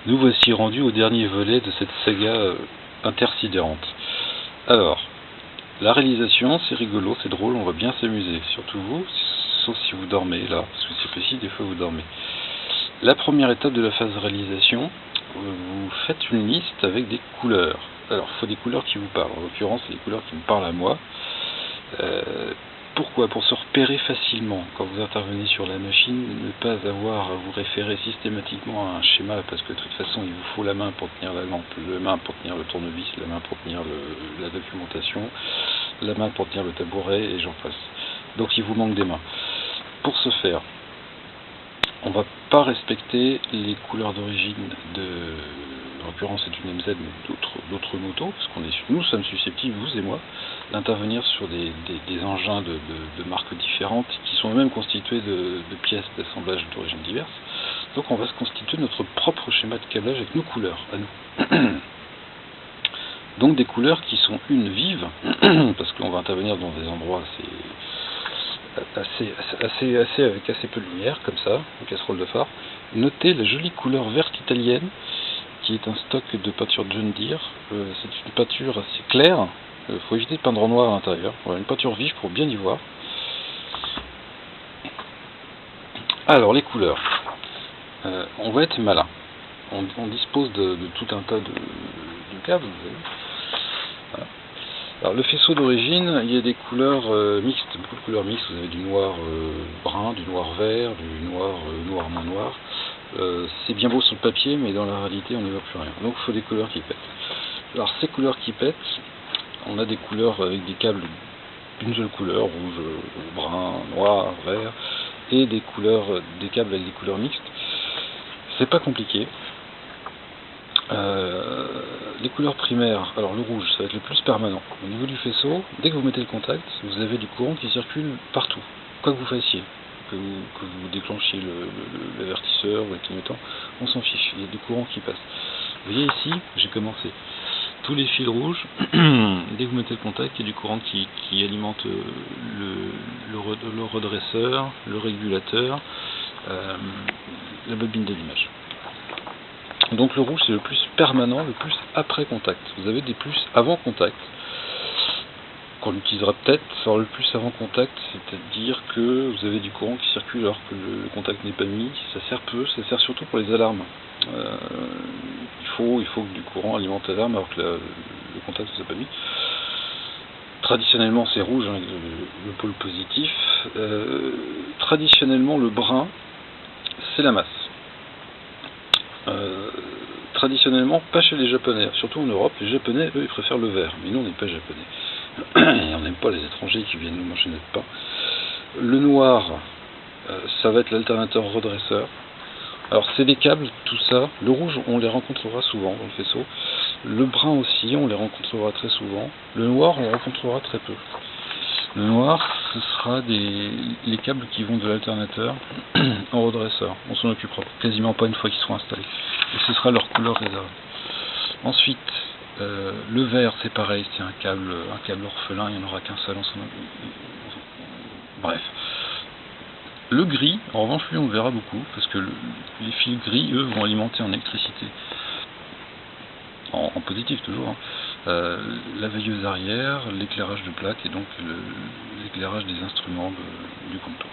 Nous voici rendus au dernier volet de cette saga intersidérante. Alors, la réalisation, c'est rigolo, c'est drôle, on va bien s'amuser. Surtout vous, sauf si vous dormez là, parce que c'est possible, des fois vous dormez. La première étape de la phase de réalisation, vous faites une liste avec des couleurs. Alors, il faut des couleurs qui vous parlent. En l'occurrence, c'est des couleurs qui me parlent à moi. Pourquoi? Pour se repérer facilement quand vous intervenez sur la machine, ne pas avoir à vous référer systématiquement à un schéma, parce que de toute façon il vous faut la main pour tenir la lampe, la main pour tenir le tournevis, la main pour tenir la documentation, la main pour tenir le tabouret, et j'en passe. Donc il vous manque des mains. Pour ce faire, on ne va pas respecter les couleurs d'origine en l'occurrence c'est une MZ, mais d'autres motos, parce que nous sommes susceptibles, vous et moi, d'intervenir sur des engins de marques différentes, qui sont eux-mêmes constitués de pièces d'assemblage d'origine diverses. Donc on va se constituer notre propre schéma de câblage avec nos couleurs, à nous. Donc des couleurs qui sont vives, parce qu'on va intervenir dans des endroits avec assez peu de lumière, comme ça, une casserole de phare. Notez la jolie couleur verte italienne, qui est un stock de peinture John Deere. C'est une peinture assez claire, il faut éviter de peindre en noir à l'intérieur. Voilà, une peinture vive pour bien y voir. Alors les couleurs, on va être malin. On dispose de tout un tas de câbles, vous voyez. Voilà. Alors le faisceau d'origine, il y a des couleurs mixtes, beaucoup de couleurs mixtes. Vous avez du noir brun, du noir vert, du noir moins noir. C'est bien beau sur le papier, mais dans la réalité on n'y voit plus rien. Donc il faut des couleurs qui pètent. Alors ces couleurs qui pètent, on a des couleurs avec des câbles d'une seule couleur, rouge, brun, noir, vert, et des câbles avec des couleurs mixtes. C'est pas compliqué. Les couleurs primaires, alors le rouge, ça va être le plus permanent. Au niveau du faisceau, dès que vous mettez le contact, vous avez du courant qui circule partout, quoi que vous fassiez. Que vous déclenchiez l'avertisseur ou le clignotant, on s'en fiche, il y a du courant qui passe. Vous voyez ici, j'ai commencé. Tous les fils rouges, dès que vous mettez le contact, il y a du courant qui alimente le redresseur, le régulateur, la bobine d'allumage. Donc le rouge c'est le plus permanent, le plus après contact. Vous avez des plus avant contact, qu'on utilisera peut-être, alors le plus avant contact, c'est-à-dire que vous avez du courant qui circule alors que le contact n'est pas mis. Ça sert peu, ça sert surtout pour les alarmes. Il faut que du courant alimente l'alarme alors que le contact ne s'est pas mis. Traditionnellement c'est rouge, hein, le pôle positif. Traditionnellement le brun, c'est la masse. Traditionnellement, pas chez les Japonais, surtout en Europe, les Japonais, eux, ils préfèrent le vert, mais nous, on n'est pas Japonais. Et on n'aime pas les étrangers qui viennent nous manger notre pain. Le noir, ça va être l'alternateur redresseur. Alors, c'est des câbles, tout ça. Le rouge, on les rencontrera souvent dans le faisceau. Le brun aussi, on les rencontrera très souvent. Le noir, on le rencontrera très peu. Le noir, ce sera les câbles qui vont de l'alternateur en redresseur. On s'en occupera quasiment pas une fois qu'ils seront installés. Et ce sera leur couleur réservée. Ensuite, le vert, c'est pareil, c'est un câble orphelin, il n'y en aura qu'un seul. Bref. Le gris, en revanche, lui, on le verra beaucoup, parce que les fils gris, eux, vont alimenter en électricité. En positif toujours, hein. La veilleuse arrière, l'éclairage de plaque et donc l'éclairage des instruments du comptoir.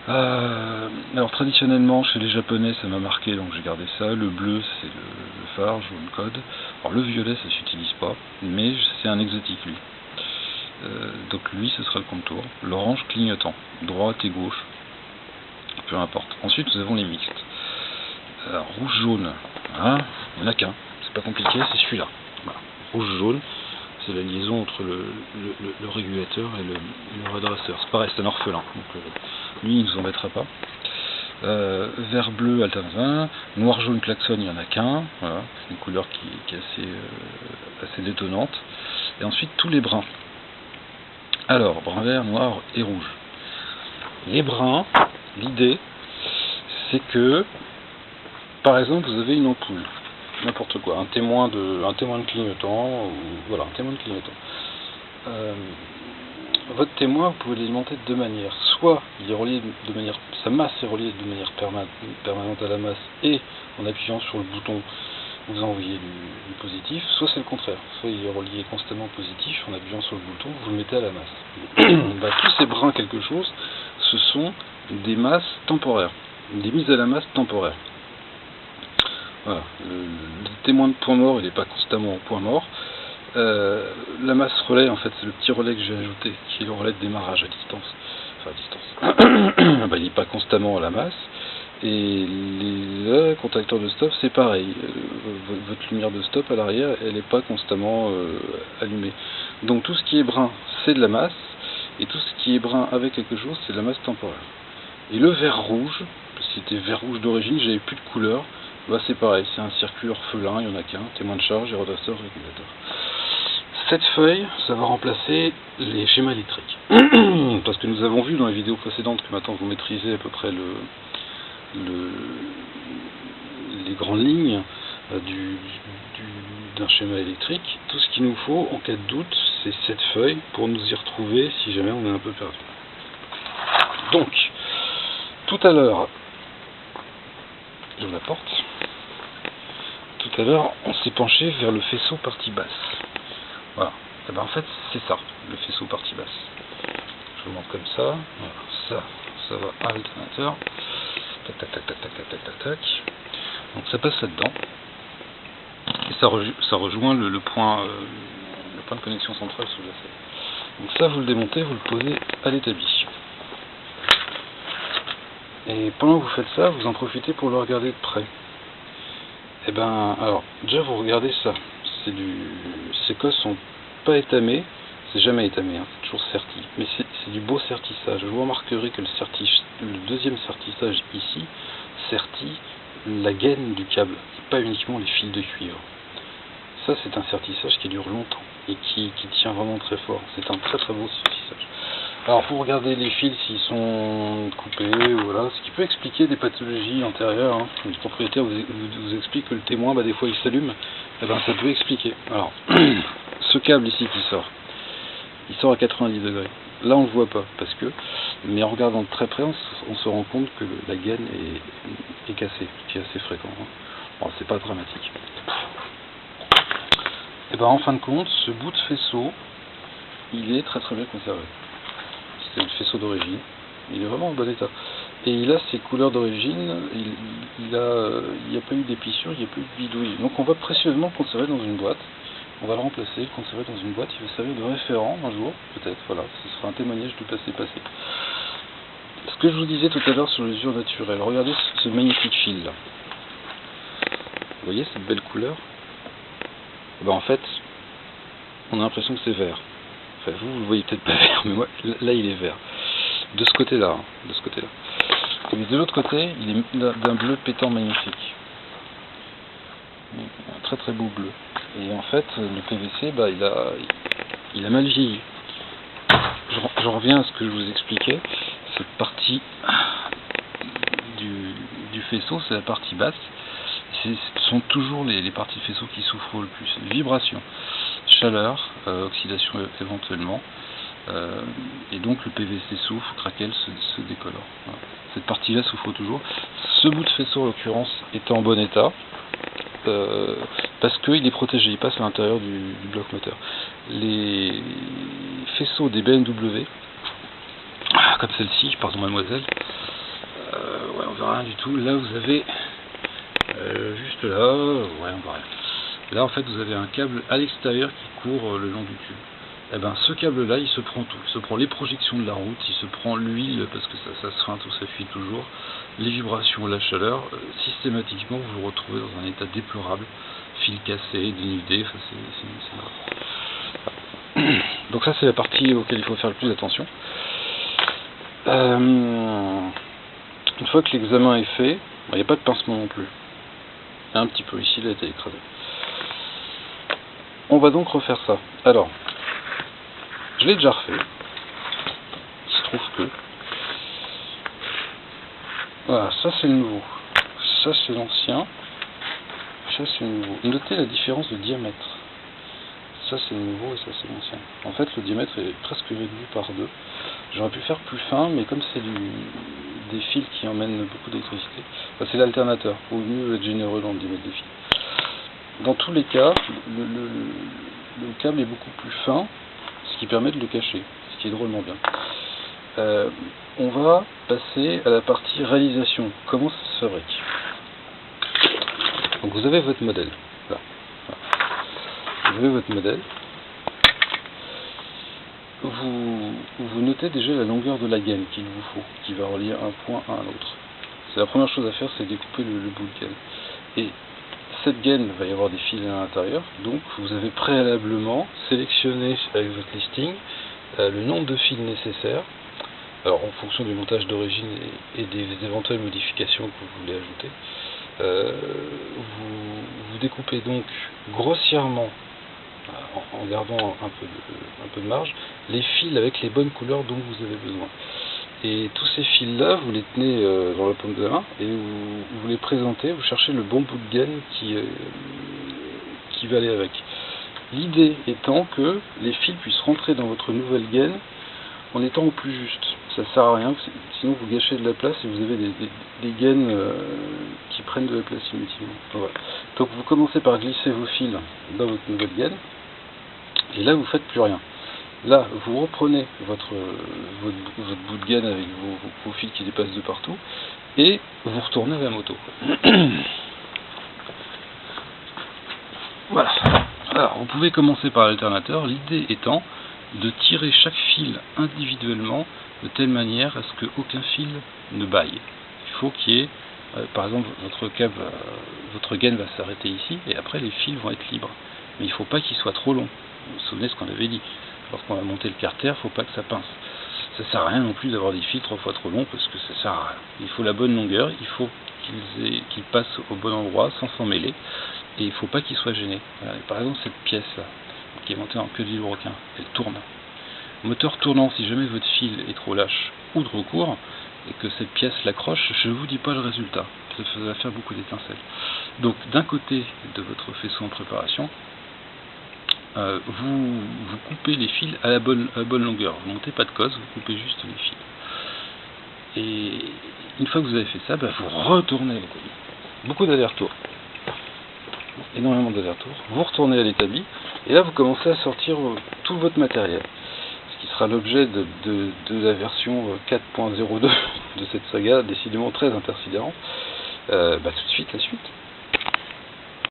Voilà. Alors traditionnellement chez les Japonais ça m'a marqué, donc j'ai gardé ça. Le bleu c'est le phare, jaune code. Alors le violet ça s'utilise pas, mais c'est un exotique lui. Donc lui ce sera le contour. L'orange clignotant, droite et gauche, peu importe. Ensuite nous avons les mixtes. Rouge-jaune, hein, il n'y en a qu'un. Pas compliqué, c'est celui-là. Voilà. Rouge-jaune, c'est la liaison entre le régulateur et le redresseur. C'est pareil, c'est un orphelin. Donc lui, il ne nous embêtera pas. Vert-bleu, alternateur. Noir-jaune, klaxon, il n'y en a qu'un. Voilà. C'est une couleur qui est assez détonnante. Et ensuite, tous les bruns. Alors, brun, vert, noir et rouge. Les bruns, l'idée, c'est que, par exemple, vous avez une ampoule. N'importe quoi, un témoin de clignotant, ou voilà, un témoin de clignotant. votre témoin, vous pouvez l'alimenter de deux manières. Soit il est relié de manière, sa masse est reliée de manière permanente à la masse, et en appuyant sur le bouton, vous envoyez du positif, soit c'est le contraire. Soit il est relié constamment au positif, en appuyant sur le bouton, vous le mettez à la masse. Tous ces brins quelque chose, ce sont des masses temporaires, des mises à la masse temporaires. Voilà. Le témoin de point mort, il n'est pas constamment au point mort. La masse relais, en fait, c'est le petit relais que j'ai ajouté, qui est le relais de démarrage à distance. Enfin, à distance. Il n'est pas constamment à la masse. Et le contacteur de stop, c'est pareil. Votre lumière de stop à l'arrière, elle n'est pas constamment allumée. Donc tout ce qui est brun, c'est de la masse. Et tout ce qui est brun avec quelque chose, c'est de la masse temporaire. Et le vert rouge, parce que c'était vert rouge d'origine, j'avais plus de couleur. C'est pareil, c'est un circuit orphelin, il n'y en a qu'un, témoin de charge, aérodresseur, régulateur. Cette feuille, ça va remplacer les schémas électriques. Parce que nous avons vu dans les vidéos précédentes que maintenant vous maîtrisez à peu près les grandes lignes d'un schéma électrique. Tout ce qu'il nous faut, en cas de doute, c'est cette feuille pour nous y retrouver si jamais on est un peu perdu. Donc, tout à l'heure, j'ouvre la porte. Tout à l'heure, on s'est penché vers le faisceau partie basse. Voilà. Et ben en fait, c'est ça, le faisceau partie basse. Je vous montre comme ça. Voilà. Ça va à l'alternateur. Tac, tac, tac, tac, tac, tac, tac, tac, tac. Donc ça passe là-dedans. Et ça rejoint le point de connexion centrale sous-jacent. Donc ça, vous le démontez, vous le posez à l'établi. Et pendant que vous faites ça, vous en profitez pour le regarder de près. Et ben, alors, déjà vous regardez ça. Ces cosses sont pas étamées, c'est jamais étamé, hein, c'est toujours serti. Mais c'est du beau sertissage. Vous remarquerez que le deuxième sertissage ici sertit la gaine du câble, pas uniquement les fils de cuivre. Ça, c'est un sertissage qui dure longtemps et qui tient vraiment très fort. C'est un très très beau sertissage. Alors, pour regarder les fils s'ils sont coupés, voilà, ce qui peut expliquer des pathologies antérieures. Hein. Le propriétaire vous explique que le témoin, des fois, il s'allume. Eh ben, ça peut expliquer. Alors, ce câble ici qui sort, il sort à 90 degrés. Là, on ne le voit pas, parce que, mais en regardant de très près, on se rend compte que la gaine est cassée, ce qui est assez fréquent. Hein. Bon, c'est pas dramatique. Et ben, en fin de compte, ce bout de faisceau, il est très très bien conservé. C'est le faisceau d'origine, il est vraiment en bon état. Et il a ses couleurs d'origine, il n'y a pas eu d'épissure, il n'y a pas eu de bidouille. Donc on va précieusement le conserver dans une boîte, on va le remplacer, le conserver dans une boîte, il va servir de référent un jour, peut-être, voilà, ce sera un témoignage du passé. Ce que je vous disais tout à l'heure sur l'usure naturelle, regardez ce magnifique fil là. Vous voyez cette belle couleur? En fait, on a l'impression que c'est vert. Enfin, vous le voyez peut-être pas vert, mais moi, là il est vert. De ce côté-là, de ce côté-là. Mais de l'autre côté, il est d'un bleu pétant magnifique. Un très très beau bleu. Et en fait, le PVC, il a mal vieilli. Je reviens à ce que je vous expliquais. Cette partie du faisceau, c'est la partie basse. Ce sont toujours les parties du faisceau qui souffrent le plus. Vibration, chaleur, oxydation éventuellement. Et donc le PVC souffre, craquelle, se décolore. Voilà. Cette partie-là souffre toujours. Ce bout de faisceau, en l'occurrence, est en bon état. Parce qu'il est protégé, il passe à l'intérieur du bloc moteur. Les faisceaux des BMW, comme celle-ci, pardon mademoiselle, on verra rien du tout. Là vous avez juste là, on voit rien. Là en fait vous avez un câble à l'extérieur qui court le long du tube. Et ce câble là il se prend tout, il se prend les projections de la route, il se prend l'huile parce que ça se feinte ou ça fuit toujours, les vibrations, la chaleur, systématiquement vous vous retrouvez dans un état déplorable, fil cassé, dénudé, c'est grave. Donc ça c'est la partie auquel il faut faire le plus attention. Une fois que l'examen est fait, il n'y a pas de pincement non plus. Il y a un petit peu ici, il a été écrasé. On va donc refaire ça. Alors, je l'ai déjà refait. Il se trouve que... Voilà, ça c'est le nouveau. Ça c'est l'ancien. Ça c'est le nouveau. Notez la différence de diamètre. Ça c'est le nouveau et ça c'est l'ancien. En fait le diamètre est presque réduit par deux. J'aurais pu faire plus fin, mais comme c'est des fils qui emmènent beaucoup d'électricité, enfin, c'est l'alternateur. Vaut mieux être généreux dans le diamètre des fils. Dans tous les cas, le câble est beaucoup plus fin, ce qui permet de le cacher, ce qui est drôlement bien. On va passer à la partie réalisation. Comment ça se fabrique? Donc vous avez votre modèle. Là. Vous avez votre modèle. Vous notez déjà la longueur de la gaine qu'il vous faut, qui va relier un point à un autre. C'est la première chose à faire, c'est découper le bout de gaine. Et cette gaine, il va y avoir des fils à l'intérieur, donc vous avez préalablement sélectionné avec votre listing le nombre de fils nécessaires. Alors en fonction du montage d'origine et des éventuelles modifications que vous voulez ajouter, vous découpez donc grossièrement, en gardant un peu de marge, les fils avec les bonnes couleurs dont vous avez besoin. Et tous ces fils-là, vous les tenez dans la paume de la main et vous les présentez, vous cherchez le bon bout de gaine qui va aller avec. L'idée étant que les fils puissent rentrer dans votre nouvelle gaine en étant au plus juste. Ça sert à rien, sinon vous gâchez de la place et vous avez des gaines qui prennent de la place inutilement. Voilà. Donc vous commencez par glisser vos fils dans votre nouvelle gaine, et là vous faites plus rien. Là vous reprenez votre bout de gaine avec vos fils qui dépassent de partout, et vous retournez à la moto. Voilà. Alors vous pouvez commencer par l'alternateur, l'idée étant de tirer chaque fil individuellement de telle manière à ce qu'aucun fil ne baille. Il faut qu'il y ait, par exemple, votre gaine va s'arrêter ici, et après les fils vont être libres. Mais il ne faut pas qu'ils soient trop longs. Vous vous souvenez ce qu'on avait dit. Lorsqu'on va monter le carter, il ne faut pas que ça pince. Ça ne sert à rien non plus d'avoir des fils 3 fois trop longs, parce que ça sert à rien. Il faut la bonne longueur, il faut qu'ils passent au bon endroit sans s'en mêler, et il ne faut pas qu'ils soient gênés. Voilà. Par exemple, cette pièce-là, qui est montée en queue de vilebrequin, elle tourne. Moteur tournant, si jamais votre fil est trop lâche ou trop court, et que cette pièce l'accroche, je ne vous dis pas le résultat. Ça va faire beaucoup d'étincelles. Donc d'un côté de votre faisceau en préparation, vous coupez les fils à la bonne longueur. Vous ne montez pas de cause, vous coupez juste les fils. Et une fois que vous avez fait ça, vous retournez à l'établi. Beaucoup d'allers-retours. Énormément d'allers-retours. Vous retournez à l'établi, et là vous commencez à sortir tout votre matériel. Ce qui sera l'objet de la version 4.02 de cette saga, décidément très intersidérante. Tout de suite, la suite.